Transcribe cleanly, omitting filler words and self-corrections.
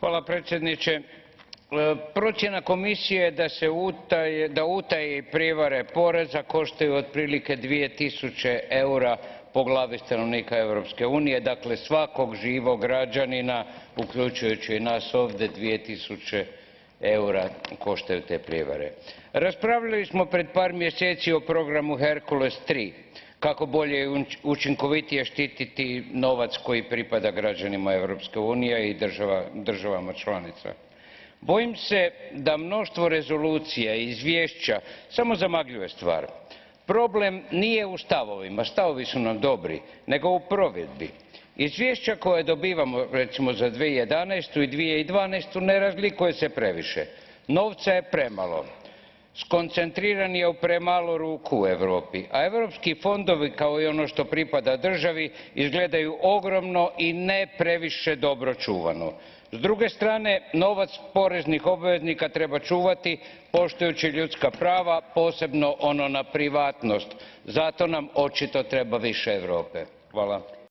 Hvala predsjedniče. Procjena Komisije je da utaje i prijevare poreza koštaju otprilike 2000 eura po glavi stanovnika Europske unije, dakle svakog živog građanina, uključujući i nas ovdje, 2000 eura koštaju te prijevare. Raspravljali smo pred par mjeseci o programu Hercules III, kako bolje i učinkovitije štititi novac koji pripada građanima Europske unije i državama članica. Bojim se da mnoštvo rezolucija i izvješća samo zamagljuje stvar. Problem nije u stavovima, stavovi su nam dobri, nego u provedbi. Izvješća koje dobivamo recimo za 2011. i 2012. ne razlikuje se previše. Novca je premalo, skoncentriran je u premalo ruku u Europi, a europski fondovi, kao i ono što pripada državi, izgledaju ogromno i ne previše dobro čuvano. S druge strane, novac poreznih obveznika treba čuvati poštujući ljudska prava, posebno ono na privatnost. Zato nam očito treba više Europe. Hvala.